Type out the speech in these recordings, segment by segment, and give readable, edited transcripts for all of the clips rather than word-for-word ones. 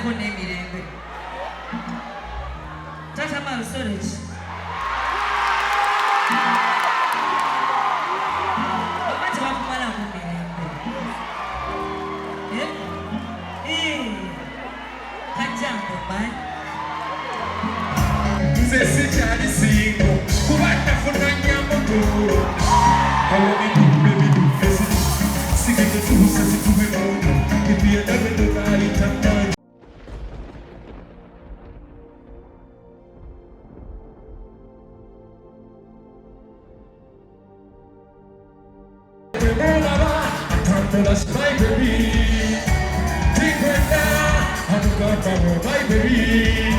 ko n'emirembe tata malusoleji obati bakumala ku mirembe kajambo mani nze sikyali singo kuba ntafuna nyambo tolo That's my baby. Take her down. I'm gonna my baby.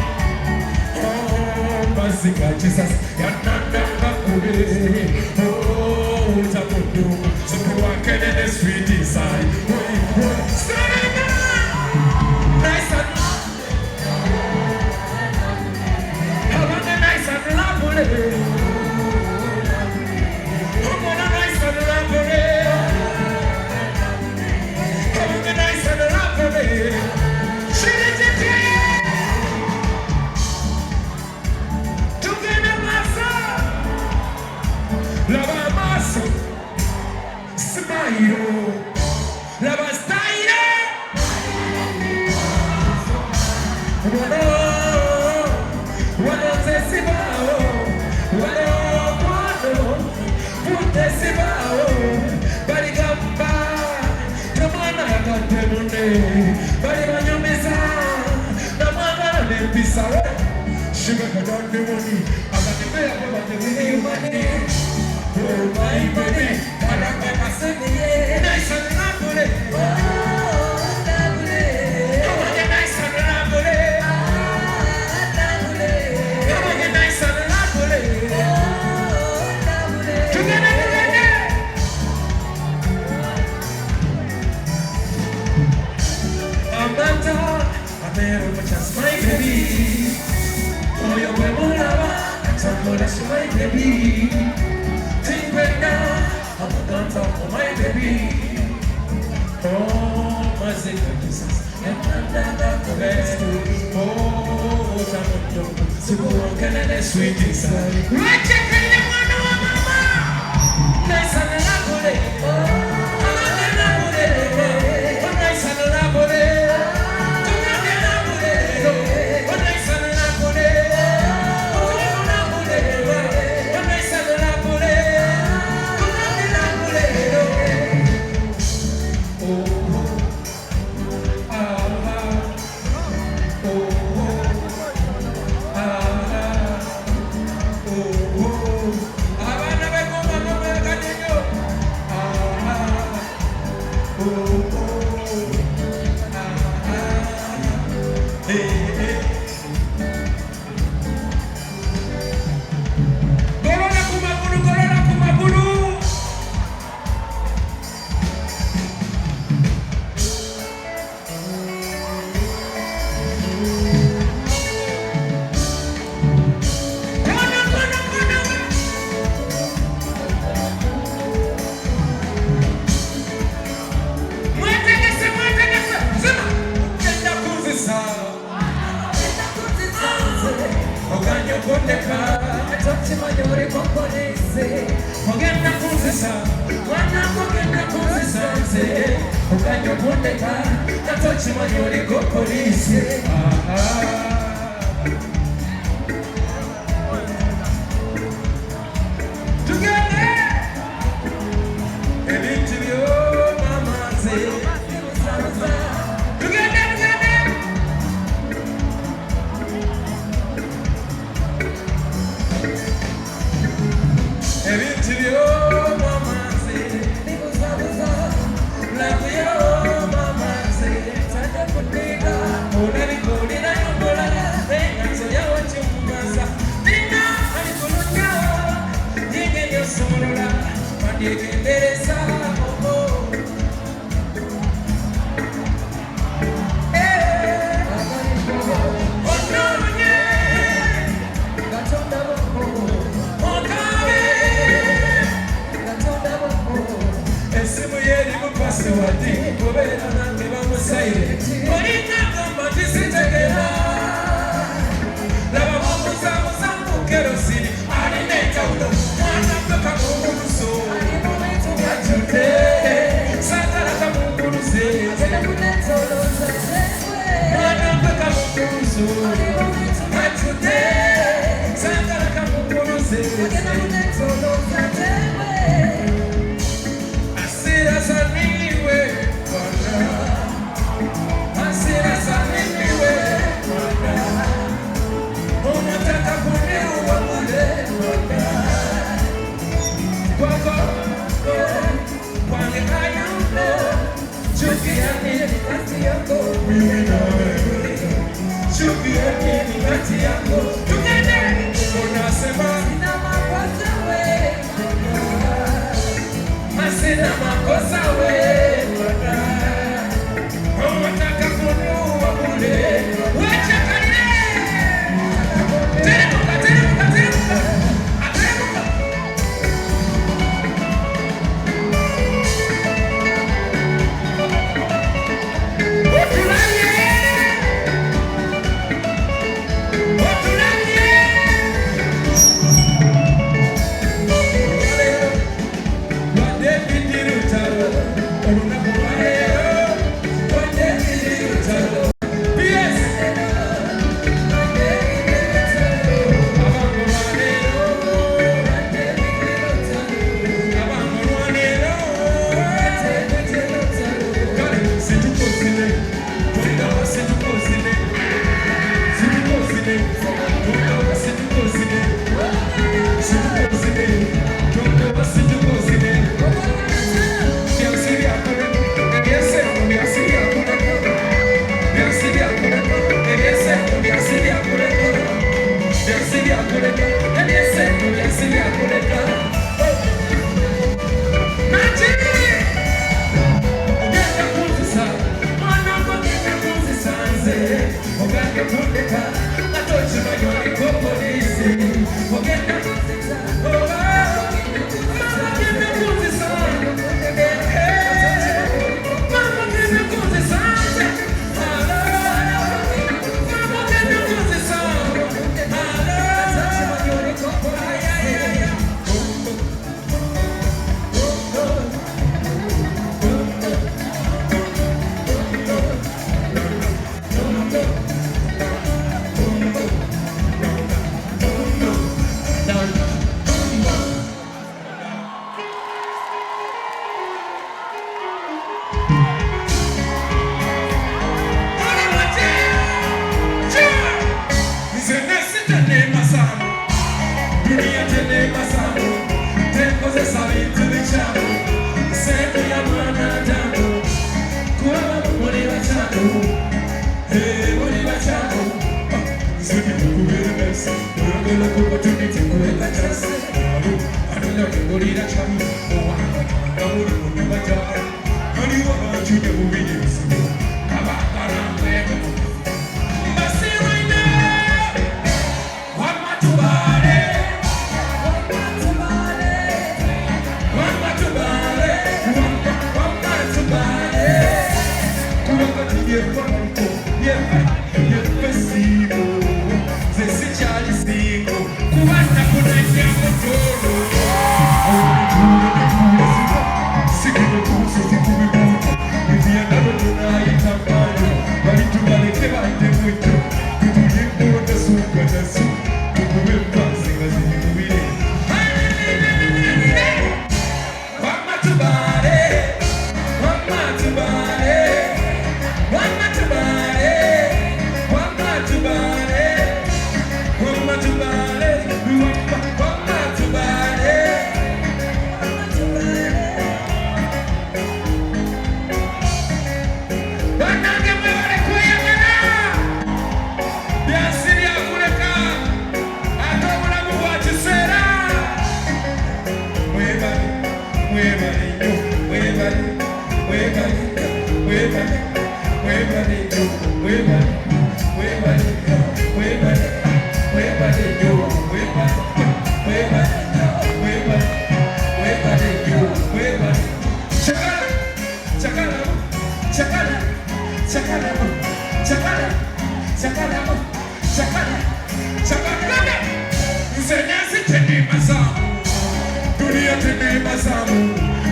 Oh, my Jesus. You're not oh, Tabudu. So walk in the sweet inside. Nice and how about the nice and lovely? Come on, nice and lovely. Sugar got on the money, I got the pay about the money. Oh my money, I got my money. Nice and lovely. Oh, lovely. Come on, get nice and lovely. Ah, lovely. Come on, get nice and lovely. Oh, lovely. Together. Amanda, I'm there with just my baby. Oh, you're my love, that's my baby. Think right now, I'm gonna talk for my baby. Oh, my secret Jesus, and I'm the best. Oh, I'm so can I sweet inside. Right, check it, mama. Nice and lovely. Oh, nice and lovely. Simu yeri mupasi wadi, kuba musaire. Morina kama disita Mwana mpaka mukuzo atude sangala kamukuruze asira saniwe Bwana asira saniwe Bwana unataka kuniua bure Bwana kwako kwani hayupo chuki ya nini kati yako mimi na wewe chuki ya nini kati yako tukende unasema sina makosa wewe sina makosa wewe Bwana unataka kuniua bure wacha kalile teremka teremka teremka ateremka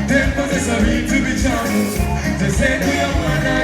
Tempo de saber tu bichamo, te sei que eu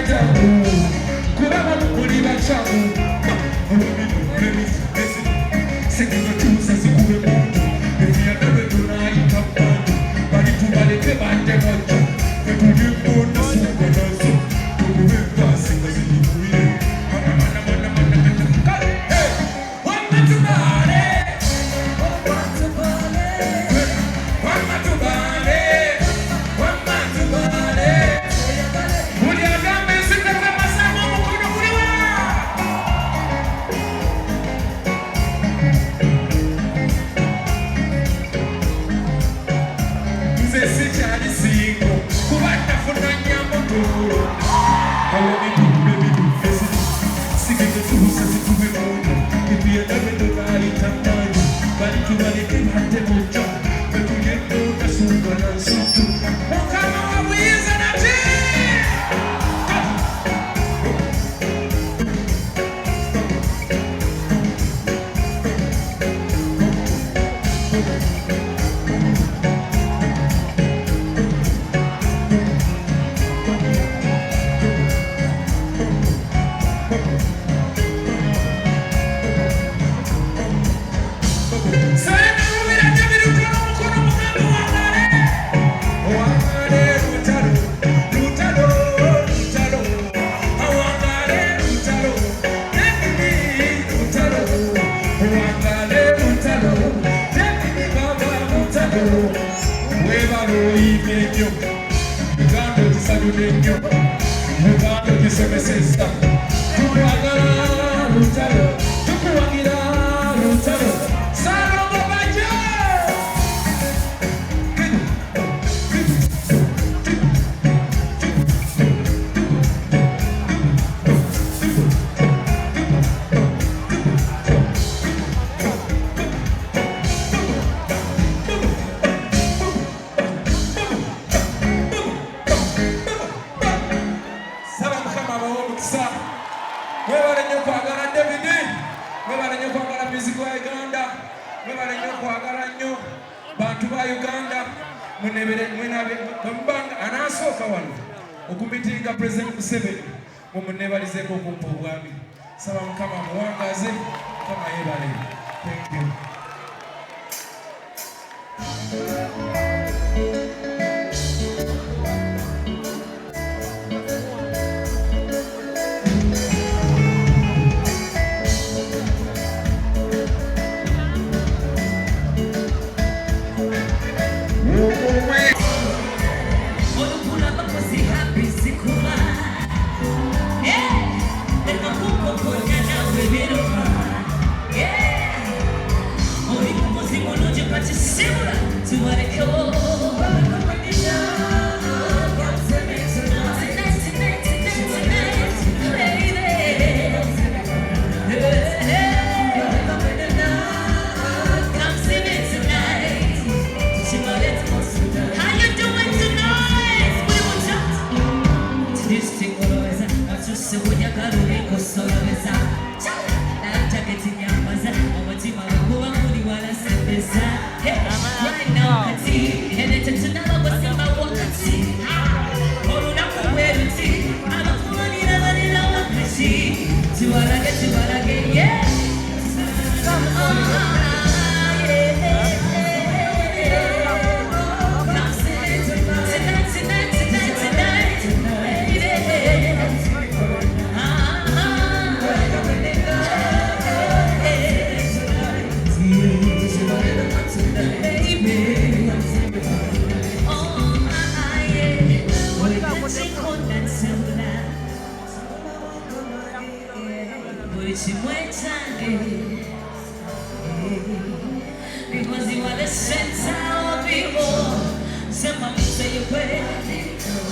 Because you are the center of it all. Somebody say you pray.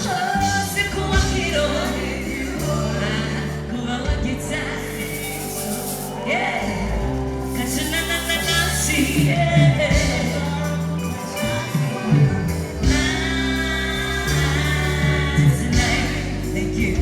Oh, sikuwa kiro. Kuwa wakita. Yeah. Kachuna na nasi. Yeah. Thank you.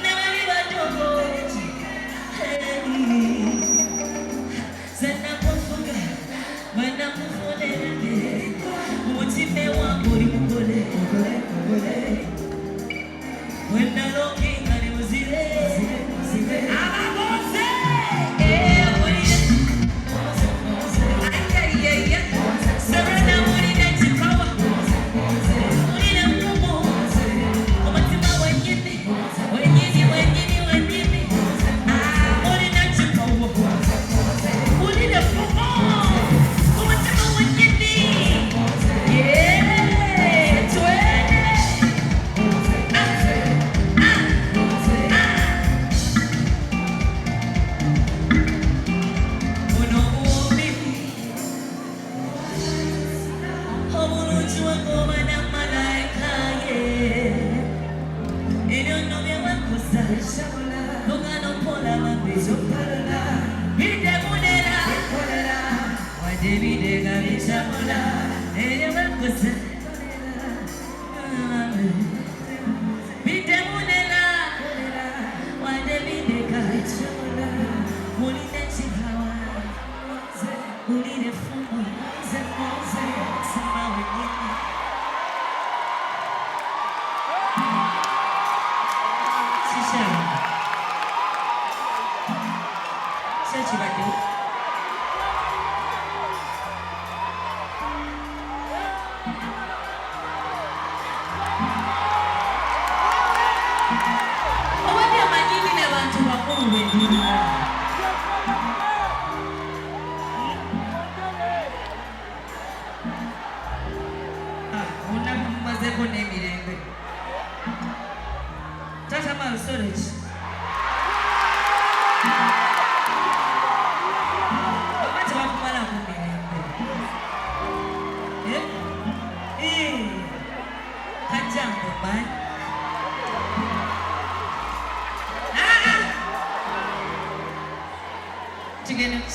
Nabali badogo. Zena kufunga, wana kufonele. Mutime wangu uri mugole. Wenda lokinga ni uzile. Ababose.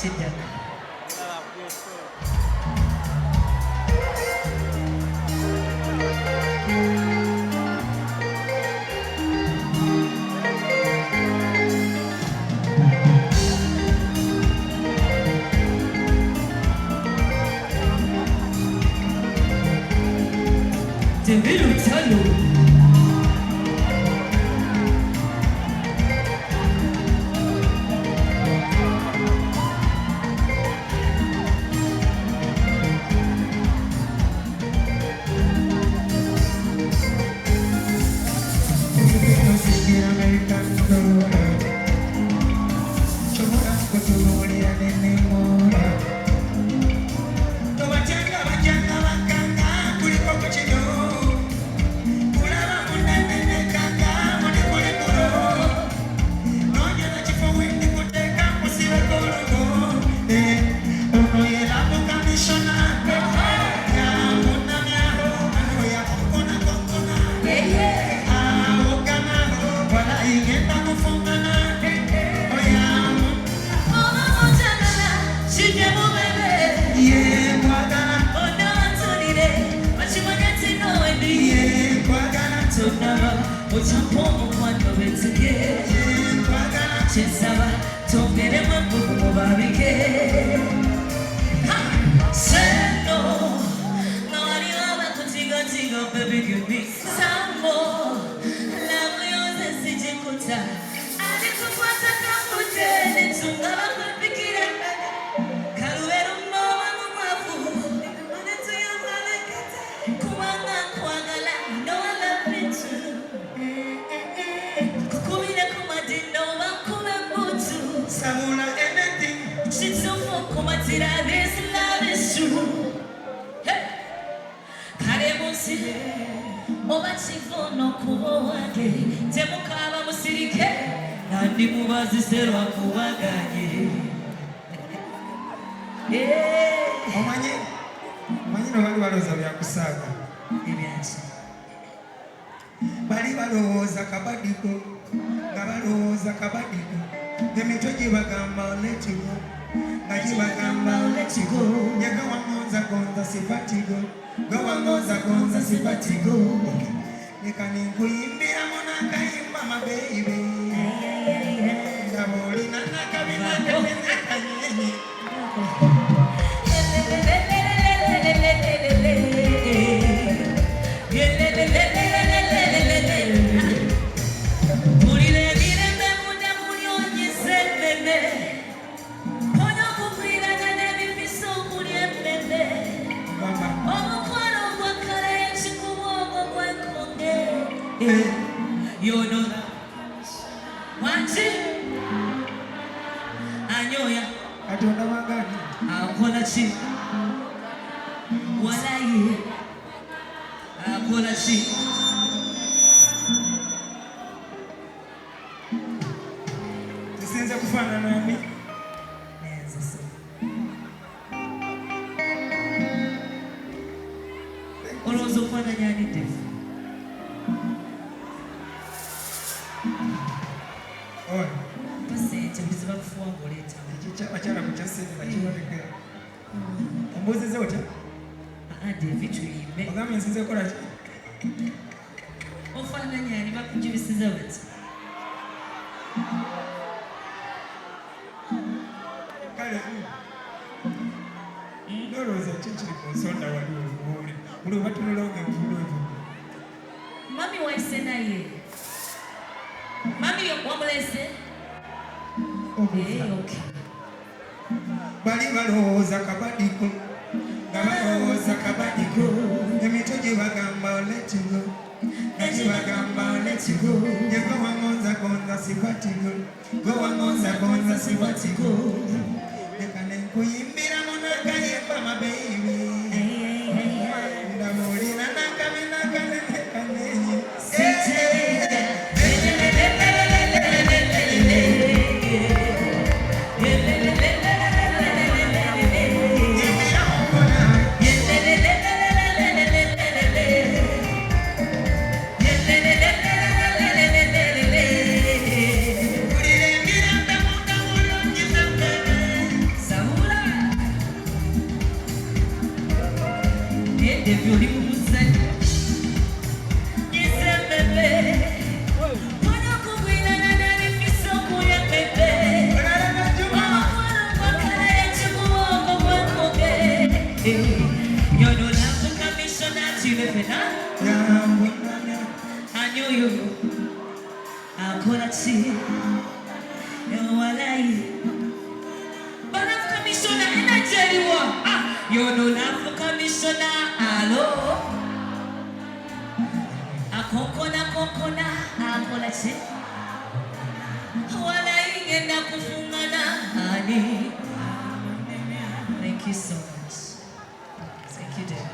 Sit down. Sifatigo, nikani kuimbira You know that. Wanchi anyoya Katonda wagani akola chi walayi akola chi tusinze kufaanana nani neza so olowooza okufaananya ani Devi? oyo pasente bulizi bakufuwa ng'oleeta akyala ku kyasente nakibalekera ombuuzize otya Devi tuyimbe ogambye nsinze kola ki ofaananya ani bakujibisiza bati kale nolowooza ki kiri ku nsonda waliwo obuwuli buli webatunula ngaebulwevu mami waise naye mami wamulese okay. bali balowooza kabadiko nga balowooza kabadiko emito gye bagamba oletigo nga gye bagamba oletigo yego wangonzagonza sikwatigo gwe wangonzagonza sikwatigo leka nenkuyimbira munakayimba mabeibi ndamulira nakaminakanenekaneyi You're no love for commissioner, hello. A kokona, akola che. Wala ingenda kufungana, honey. Thank you so much. Thank you, dear.